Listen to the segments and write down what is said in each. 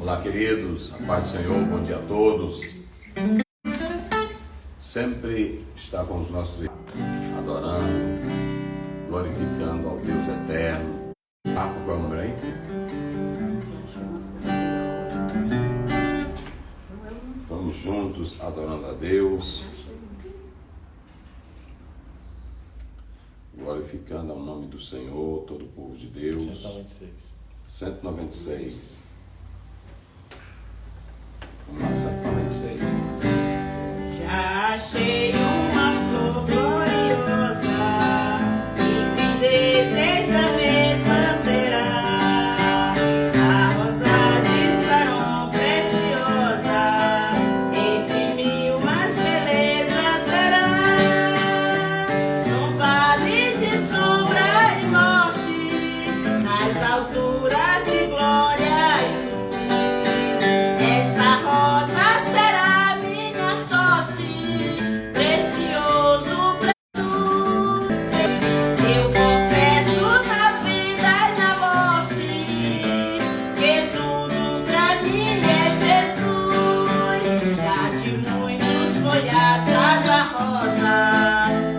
Olá, queridos, a paz do Senhor, bom dia a todos. Sempre está com os nossos irmãos, adorando, glorificando ao Deus eterno. Qual é o número aí? Vamos juntos adorando a Deus, glorificando ao nome do Senhor, todo o povo de Deus. 196. Vamos lá, 196. Já achei uma flor gloriosa e quem deseja mesma terá. A rosa de Saron preciosa, entre mil mais beleza terá. No vale de sombra e morte, nas alturas de glória e luz, esta rosa será minha sorte, precioso pra tu. Eu confesso na vida e na morte que tudo pra mim é Jesus. Já de muitos foi achado a rosa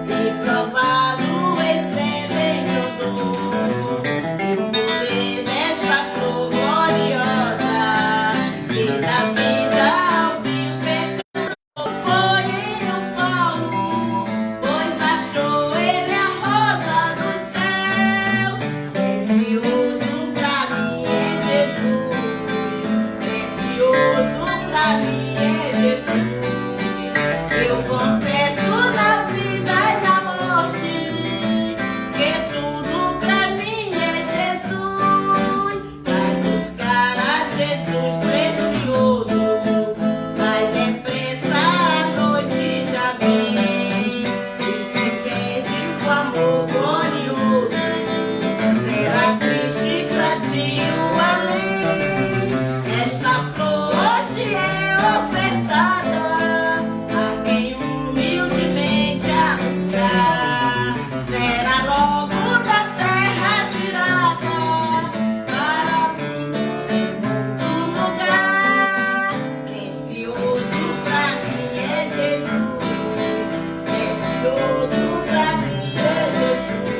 e provado excelente odor. E o poder desta flor gloriosa que dá vida ao vil pecador foi no falo, pois achou ele a rosa dos céus. Precioso pra mim é Jesus, precioso pra mim é Jesus. Eu confesso na vida e na morte que tudo pra mim é Jesus. Vai buscar a Jesus precioso, vai depressa, a noite já vem e se perde com amor glorioso. Será triste pra ti o além. Esta flor hoje é ofertada a quem humildemente a buscar. Será logo da terra tirada para um lugar. Precioso pra mim é Jesus, precioso pra mim é Jesus.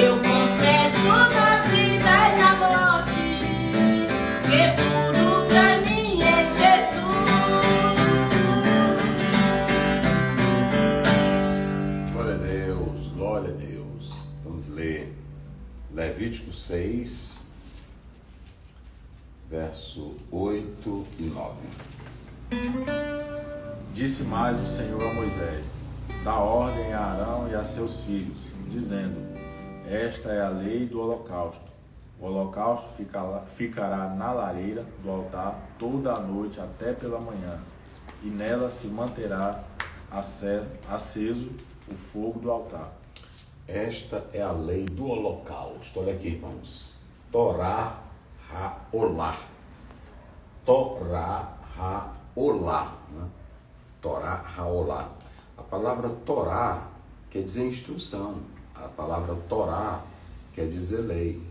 Eu confesso na vida e na morte que tudo pra mim é Jesus. Glória a Deus, glória a Deus. Vamos ler Levítico 6, verso 8 e 9. Disse mais o Senhor a Moisés: dá ordem a Arão e a seus filhos, dizendo: esta é a lei do holocausto. O holocausto ficará na lareira do altar toda a noite até pela manhã, e nela se manterá aceso o fogo do altar. Esta é a lei do holocausto. Olha aqui, irmãos. Torá ha-olá. Torá ha-olá. Né? Torá ha-olá. A palavra Torá quer dizer instrução. A palavra Torá quer dizer lei.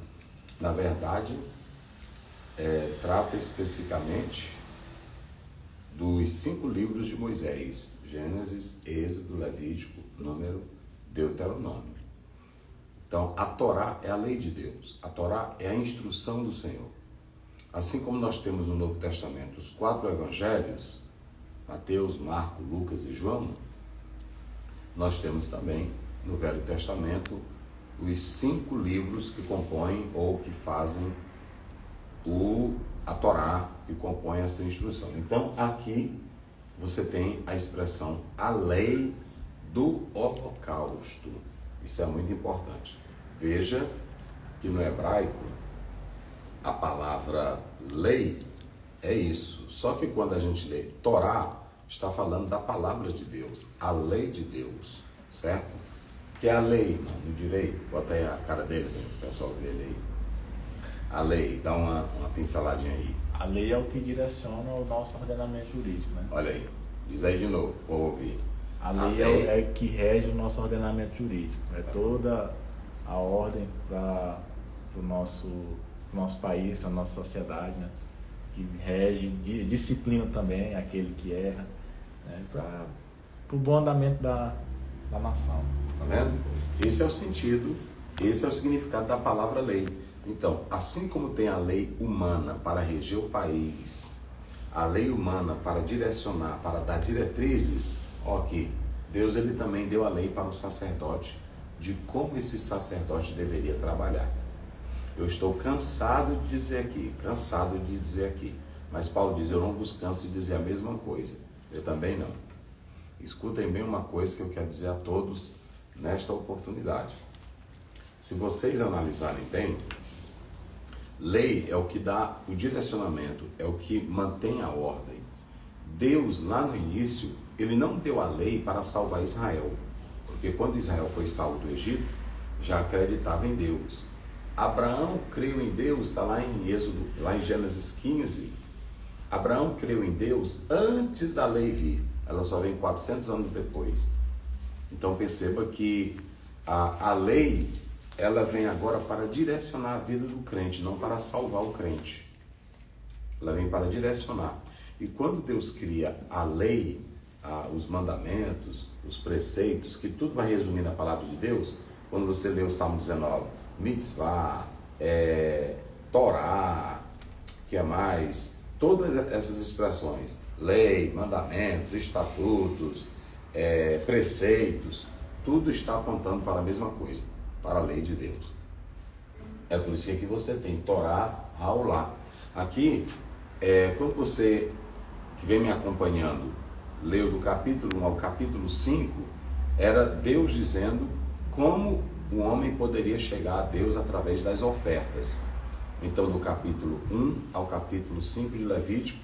Na verdade, trata especificamente dos 5 livros de Moisés: Gênesis, Êxodo, Levítico, Número, Deuteronômio. Então, a Torá é a lei de Deus. A Torá é a instrução do Senhor. Assim como nós temos no Novo Testamento os 4 evangelhos, Mateus, Marcos, Lucas e João, nós temos também no Velho Testamento os 5 livros que compõem ou que fazem a Torá, que compõe essa instrução. Então, aqui você tem a expressão a lei do holocausto. Isso é muito importante. Veja que no hebraico a palavra lei é isso. Só que quando a gente lê Torá, está falando da palavra de Deus, a lei de Deus, certo? Que é a lei, irmão, no direito. Bota aí a cara dele, o pessoal vê ele aí. A lei, dá uma pinceladinha aí. A lei é o que direciona o nosso ordenamento jurídico, né? Olha aí, diz aí de novo, vou ouvir. A lei é que rege o nosso ordenamento jurídico. É toda a ordem para o nosso país, para a nossa sociedade, né? que rege, disciplina também aquele que erra, né, para o bom andamento da nação. Tá vendo? Esse é o sentido, esse é o significado da palavra lei. Então, assim como tem a lei humana para reger o país, a lei humana para direcionar, para dar diretrizes, ok, Deus ele também deu a lei para o sacerdote, de como esse sacerdote deveria trabalhar. Eu estou cansado de dizer aqui, mas Paulo diz, eu não vos canso de dizer a mesma coisa. Eu também não. Escutem bem uma coisa que eu quero dizer a todos nesta oportunidade. Se vocês analisarem bem, lei é o que dá o direcionamento, é o que mantém a ordem. Deus, lá no início, ele não deu a lei para salvar Israel, porque quando Israel foi salvo do Egito, já acreditava em Deus. Abraão creu em Deus, está lá em Êxodo, lá em Gênesis 15. Abraão creu em Deus antes da lei vir, ela só vem 400 anos depois. Então perceba que a lei, ela vem agora para direcionar a vida do crente, não para salvar o crente. Ela vem para direcionar. E quando Deus cria a lei, os mandamentos, os preceitos, que tudo vai resumir na palavra de Deus, quando você lê o Salmo 19, mitzvah, Torá, que é mais, todas essas expressões, lei, mandamentos, estatutos, preceitos, tudo está apontando para a mesma coisa, para a lei de Deus. É por isso que aqui você tem Torá, Haolá. Aqui, quando você que vem me acompanhando, leu do capítulo 1 ao capítulo 5, era Deus dizendo como o homem poderia chegar a Deus através das ofertas. Então, do capítulo 1 ao capítulo 5 de Levítico,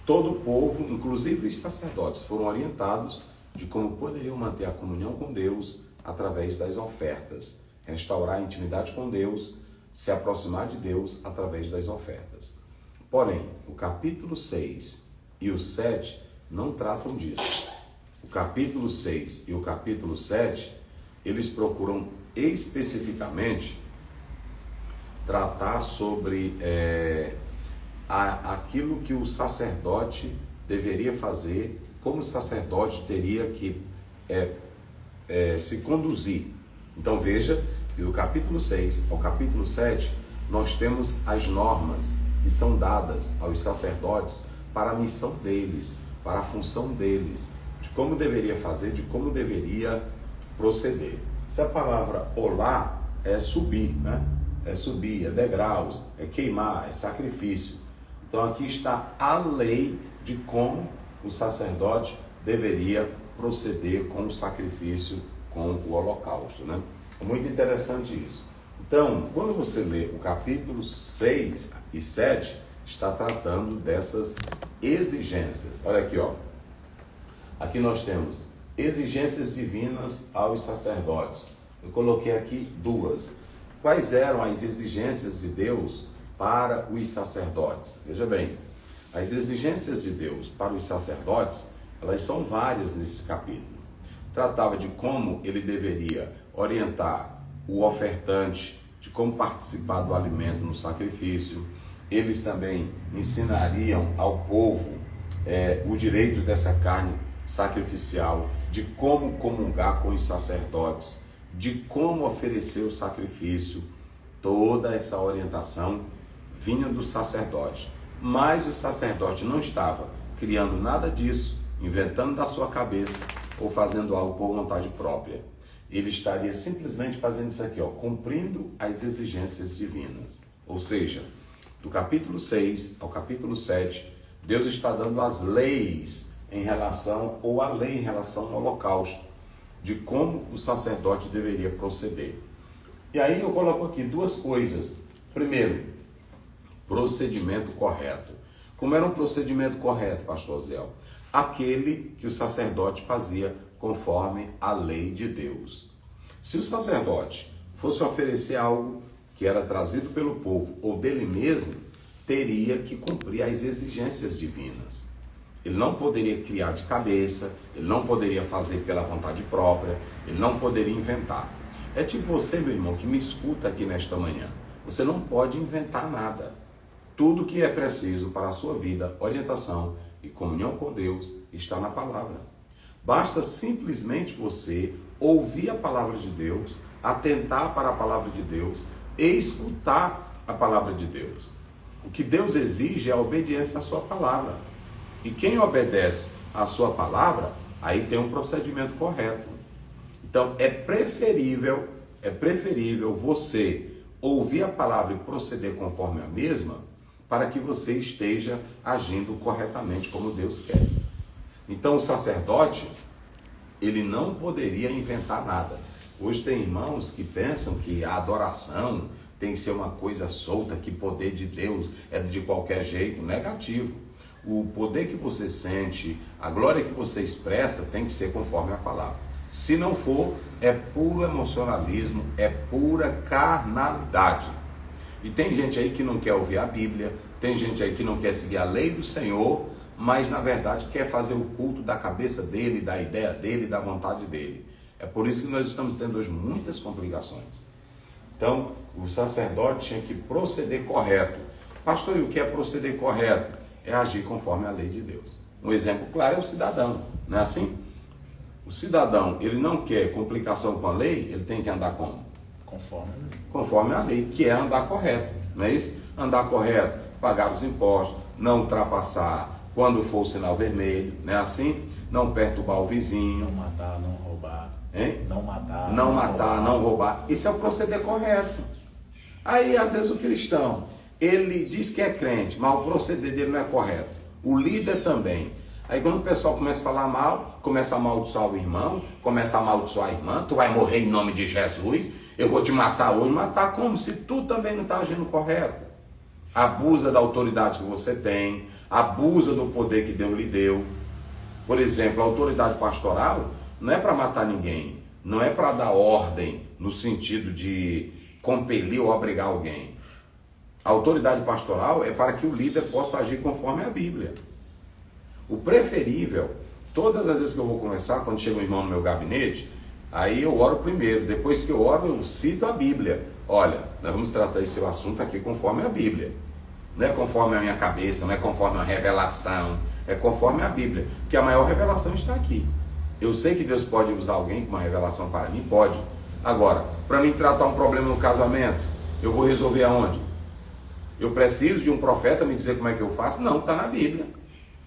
todo o povo, inclusive os sacerdotes, foram orientados de como poderiam manter a comunhão com Deus através das ofertas, restaurar a intimidade com Deus, se aproximar de Deus através das ofertas. Porém, o capítulo 6 e o 7 não tratam disso. O capítulo 6 e o capítulo 7, eles procuram especificamente tratar sobre aquilo que o sacerdote deveria fazer, como o sacerdote teria que se conduzir. Então veja que do capítulo 6 ao capítulo 7, nós temos as normas que são dadas aos sacerdotes para a missão deles, para a função deles, de como deveria fazer, de como deveria proceder. Essa palavra olá é subir, né? É subir, é degraus, é queimar, é sacrifício. Então aqui está a lei de como o sacerdote deveria proceder com o sacrifício, com o holocausto, né? É muito interessante isso. Então, quando você lê o capítulo 6 e 7, está tratando dessas exigências. Olha aqui, ó. Aqui nós temos exigências divinas aos sacerdotes. Eu coloquei aqui duas. Quais eram as exigências de Deus para os sacerdotes? Veja bem, as exigências de Deus para os sacerdotes, elas são várias nesse capítulo. Tratava de como ele deveria orientar o ofertante, de como participar do alimento no sacrifício. Eles também ensinariam ao povo o direito dessa carne sacrificial, de como comungar com os sacerdotes, de como oferecer o sacrifício. Toda essa orientação vinha do sacerdote. Mas o sacerdote não estava criando nada disso, inventando da sua cabeça ou fazendo algo por vontade própria. Ele estaria simplesmente fazendo isso aqui, ó, cumprindo as exigências divinas. Ou seja, do capítulo 6 ao capítulo 7, Deus está dando as leis em relação, ou a lei em relação ao holocausto, de como o sacerdote deveria proceder. E aí eu coloco aqui duas coisas. Primeiro, procedimento correto. Como era um procedimento correto, pastor Zéu? Aquele que o sacerdote fazia conforme a lei de Deus. Se o sacerdote fosse oferecer algo que era trazido pelo povo ou dele mesmo, teria que cumprir as exigências divinas. Ele não poderia criar de cabeça, ele não poderia fazer pela vontade própria, ele não poderia inventar. É tipo você, meu irmão, que me escuta aqui nesta manhã. Você não pode inventar nada. Tudo que é preciso para a sua vida, orientação e comunhão com Deus está na palavra. Basta simplesmente você ouvir a palavra de Deus, atentar para a palavra de Deus e escutar a palavra de Deus. O que Deus exige é a obediência à sua palavra. E quem obedece à sua palavra, aí tem um procedimento correto. Então é preferível você ouvir a palavra e proceder conforme a mesma, para que você esteja agindo corretamente como Deus quer. Então o sacerdote, ele não poderia inventar nada. Hoje tem irmãos que pensam que a adoração tem que ser uma coisa solta, que poder de Deus é de qualquer jeito. Negativo. O poder que você sente, a glória que você expressa tem que ser conforme a palavra. Se não for, é puro emocionalismo, é pura carnalidade. E tem gente aí que não quer ouvir a Bíblia, tem gente aí que não quer seguir a lei do Senhor, mas na verdade quer fazer o culto da cabeça dele, da ideia dele, da vontade dele. É por isso que nós estamos tendo hoje muitas complicações. Então, o sacerdote tinha que proceder correto. Pastor, e o que é proceder correto? É agir conforme a lei de Deus. Um exemplo claro é o cidadão, não é assim? O cidadão, ele não quer complicação com a lei, ele tem que andar como? Conforme a lei. Conforme a lei, que é andar correto, não é isso? Andar correto, pagar os impostos, não ultrapassar quando for o sinal vermelho, não é assim? Não perturbar o vizinho. Não matar, não roubar. Hein? Não matar, não roubar. Esse é o proceder correto. Aí, às vezes, o cristão, ele diz que é crente, mas o proceder dele não é correto. O líder também. Aí quando o pessoal começa a falar mal, começa a amaldiçoar o irmão, começa a amaldiçoar a irmã, tu vai morrer em nome de Jesus, eu vou te matar hoje. Matar como? Se tu também não está agindo correto. Abusa da autoridade que você tem, abusa do poder que Deus lhe deu. Por exemplo, a autoridade pastoral não é para matar ninguém, não é para dar ordem no sentido de compelir ou obrigar alguém. A autoridade pastoral é para que o líder possa agir conforme a Bíblia. O preferível, todas as vezes que eu vou conversar, quando chega um irmão no meu gabinete, aí eu oro primeiro. Depois que eu oro, eu cito a Bíblia. Olha, nós vamos tratar esse assunto aqui conforme a Bíblia. Não é conforme a minha cabeça, não é conforme a revelação, é conforme a Bíblia. Porque a maior revelação está aqui. Eu sei que Deus pode usar alguém com uma revelação para mim, pode. Agora, para mim tratar um problema no casamento, eu vou resolver aonde? Eu preciso de um profeta me dizer como é que eu faço? Não, está na Bíblia.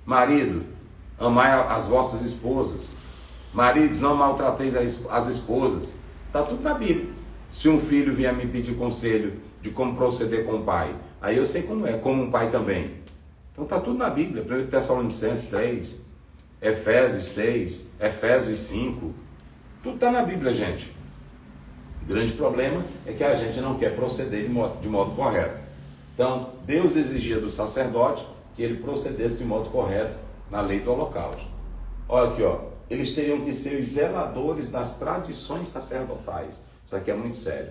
Marido, amai as vossas esposas. Maridos, não maltrateis as esposas. Está tudo na Bíblia. Se um filho vier me pedir conselho de como proceder com o pai, aí eu sei como é, como um pai também. Então está tudo na Bíblia. 1 Tessalonicenses 3, Efésios 6, Efésios 5. Tudo está na Bíblia, gente. O grande problema é que a gente não quer proceder de modo correto. Então, Deus exigia do sacerdote que ele procedesse de modo correto na lei do holocausto. Olha aqui, ó. Eles teriam que ser os zeladores das tradições sacerdotais. Isso aqui é muito sério.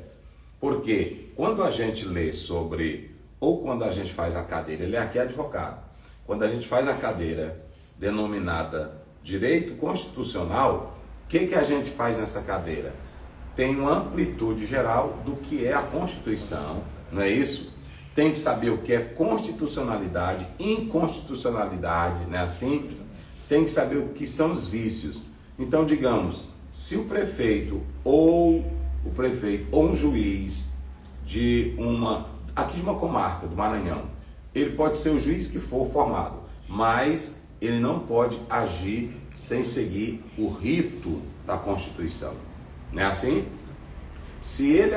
Porque quando a gente lê sobre, ou quando a gente faz a cadeira, ele aqui é advogado. Quando a gente faz a cadeira denominada direito constitucional, o que a gente faz nessa cadeira? Tem uma amplitude geral do que é a Constituição, não é isso? Tem que saber o que é constitucionalidade, inconstitucionalidade, não é assim? Tem que saber o que são os vícios. Então, digamos, se o prefeito ou um juiz aqui de uma comarca do Maranhão, ele pode ser o juiz que for formado, mas ele não pode agir sem seguir o rito da Constituição. Não é assim? Se ele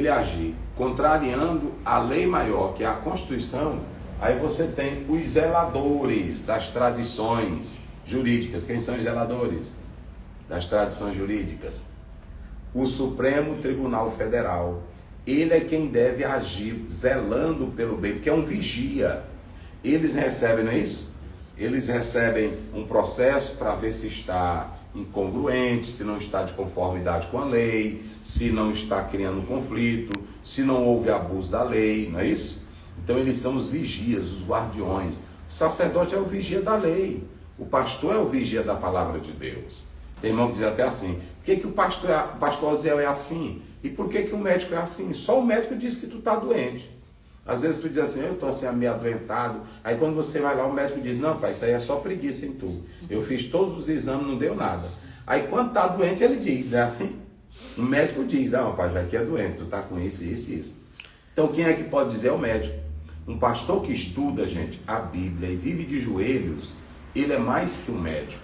agir contrariando a lei maior, que é a Constituição, aí você tem os zeladores das tradições jurídicas. Quem são os zeladores das tradições jurídicas? O Supremo Tribunal Federal. Ele é quem deve agir zelando pelo bem, porque é um vigia. Eles recebem, não é isso? Eles recebem um processo para ver se está incongruente, se não está de conformidade com a lei, se não está criando conflito, se não houve abuso da lei, não é isso? Então eles são os vigias, os guardiões. O sacerdote é o vigia da lei, o pastor é o vigia da palavra de Deus. Tem irmão que diz até assim: por que o pastor Zé é assim? E por que o médico é assim? Só o médico diz que tu está doente. Às vezes tu diz assim, eu estou assim meio adoentado. Aí quando você vai lá, o médico diz, não, pai, isso aí é só preguiça em tu. Eu fiz todos os exames, não deu nada. Aí quando está doente, ele diz, é assim? O médico diz, ah, rapaz, aqui é doente, tu está com isso, isso e isso. Então quem é que pode dizer? É o médico. Um pastor que estuda, gente, a Bíblia e vive de joelhos, ele é mais que um médico.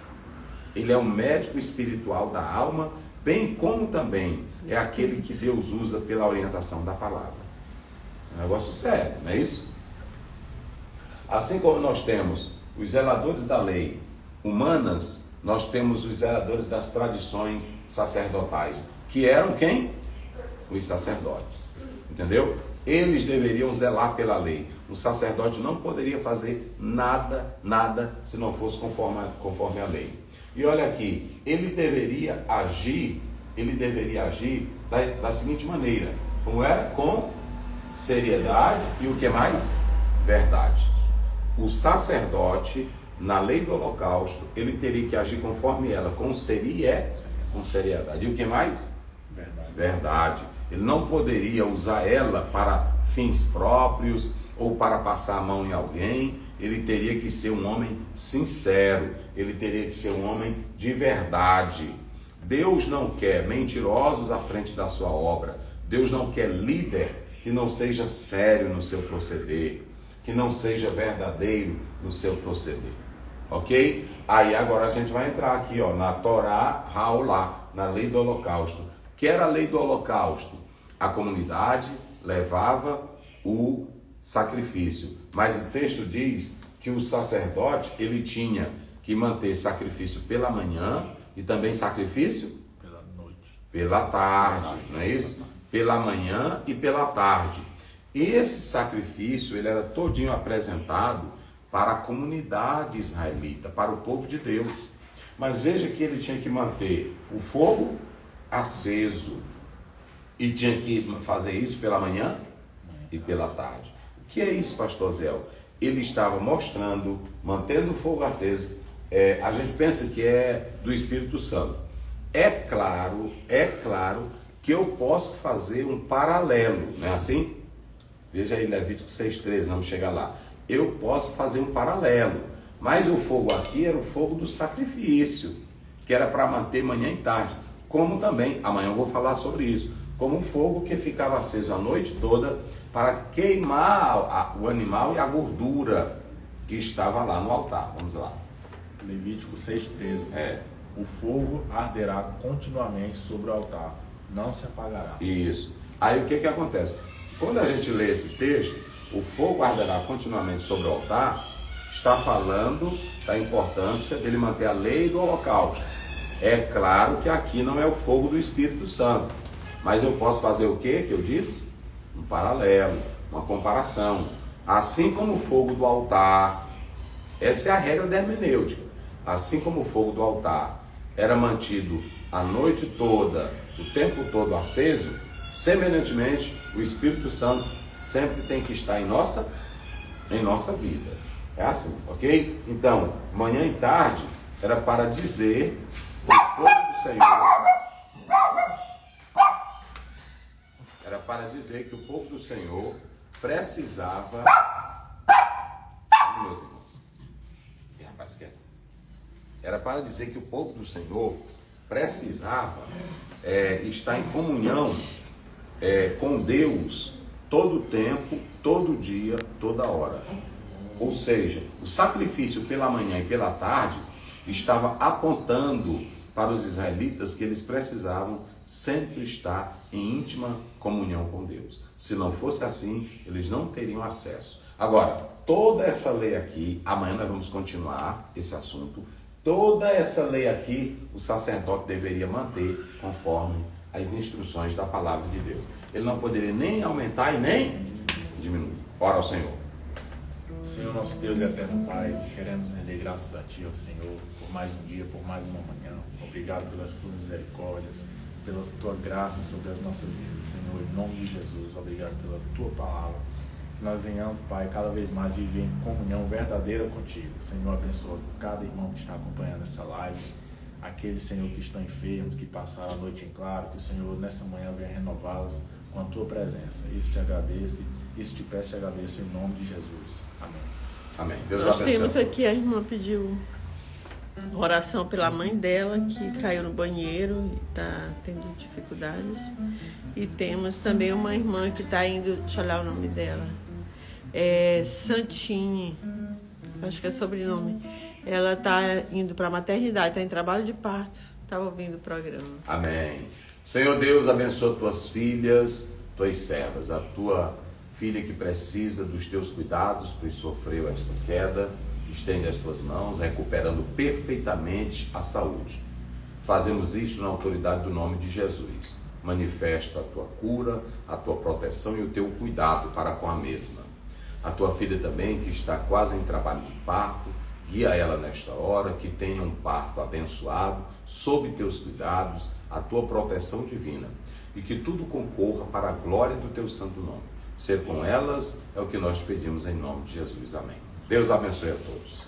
Ele é um médico espiritual da alma, bem como também é aquele que Deus usa pela orientação da palavra. É um negócio sério, não é isso? Assim como nós temos os zeladores da lei humanas, nós temos os zeladores das tradições sacerdotais, que eram quem? Os sacerdotes. Entendeu? Eles deveriam zelar pela lei. O sacerdote não poderia fazer nada, se não fosse conforme a lei. E olha aqui, ele deveria agir da seguinte maneira, como era? Com seriedade e o que mais? Verdade. O sacerdote, na lei do holocausto, ele teria que agir conforme ela, com seriedade. E o que mais? Verdade. Ele não poderia usar ela para fins próprios ou para passar a mão em alguém. Ele teria que ser um homem sincero, ele teria que ser um homem de verdade. Deus não quer mentirosos à frente da sua obra. Deus não quer líder que não seja sério no seu proceder, que não seja verdadeiro no seu proceder. Ok? Aí agora a gente vai entrar aqui, ó, na Torá Haolá, na lei do holocausto. Que era a lei do holocausto? A comunidade levava o sacrifício, mas o texto diz que o sacerdote, ele tinha que manter sacrifício pela manhã e também sacrifício pela noite, pela tarde, não é isso? Pela manhã e pela tarde. Esse sacrifício, ele era todinho apresentado para a comunidade israelita, para o povo de Deus. Mas veja que ele tinha que manter o fogo aceso e tinha que fazer isso pela manhã e pela tarde. O que é isso, pastor Zéu? Ele estava mostrando, mantendo o fogo aceso. A gente pensa que é do Espírito Santo. É claro que eu posso fazer um paralelo, não é assim? Veja aí Levítico 6,13, vamos chegar lá. Eu posso fazer um paralelo, mas o fogo aqui era o fogo do sacrifício, que era para manter manhã e tarde. Como também, amanhã eu vou falar sobre isso, como um fogo que ficava aceso a noite toda para queimar o animal e a gordura que estava lá no altar. Vamos lá. Levítico 6,13. O fogo arderá continuamente sobre o altar, não se apagará. Isso. Aí o que acontece? Quando a gente lê esse texto, o fogo arderá continuamente sobre o altar, está falando da importância dele manter a lei do holocausto. É claro que aqui não é o fogo do Espírito Santo, mas eu posso fazer o que eu disse? Um paralelo, uma comparação. Assim como o fogo do altar, essa é a regra da hermenêutica, assim como o fogo do altar era mantido a noite toda, o tempo todo aceso, semelhantemente, o Espírito Santo sempre tem que estar em nossa vida. É assim, ok? Então, manhã e tarde era para dizer o povo do Senhor, era para dizer que o povo do Senhor precisava. Era para dizer que o povo do Senhor precisava estar em comunhão com Deus todo o tempo, todo dia, toda hora. Ou seja, o sacrifício pela manhã e pela tarde estava apontando para os israelitas que eles precisavam sempre estar em íntima comunhão com Deus. Se não fosse assim, eles não teriam acesso. Agora, toda essa lei aqui, amanhã nós vamos continuar esse assunto, toda essa lei aqui, o sacerdote deveria manter conforme as instruções da palavra de Deus. Ele não poderia nem aumentar e nem diminuir. Ora ao Senhor. Senhor nosso Deus e eterno Pai, queremos render graças a Ti, ó Senhor, por mais um dia, por mais uma manhã. Obrigado pelas Tuas misericórdias, pela Tua graça sobre as nossas vidas, Senhor, em nome de Jesus. Obrigado pela Tua palavra. Que nós venhamos, Pai, cada vez mais viver em comunhão verdadeira contigo. Senhor, abençoa cada irmão que está acompanhando essa live, aqueles, Senhor, que estão enfermos, que passaram a noite em claro, que o Senhor, nesta manhã, venha renová-los com a tua presença. Isso te agradeço, isso te peço e agradeço em nome de Jesus. Amém. Amém. Deus Nós abençoe. temos aqui, a irmã pediu oração pela mãe dela, que caiu no banheiro e está tendo dificuldades. E temos também uma irmã que está indo, deixa eu olhar o nome dela, Santini, acho que é sobrenome. Ela está indo para a maternidade, está em trabalho de parto, estava ouvindo o programa. Amém. Senhor Deus, abençoa tuas filhas, tuas servas, a tua filha que precisa dos teus cuidados, pois sofreu esta queda. Estende as tuas mãos, recuperando perfeitamente a saúde. Fazemos isto na autoridade do nome de Jesus. Manifesta a tua cura, a tua proteção e o teu cuidado para com a mesma. A tua filha também, que está quase em trabalho de parto, guia ela nesta hora, que tenha um parto abençoado, sob teus cuidados, a tua proteção divina, e que tudo concorra para a glória do teu santo nome. Ser com elas é o que nós pedimos em nome de Jesus. Amém. Deus abençoe a todos.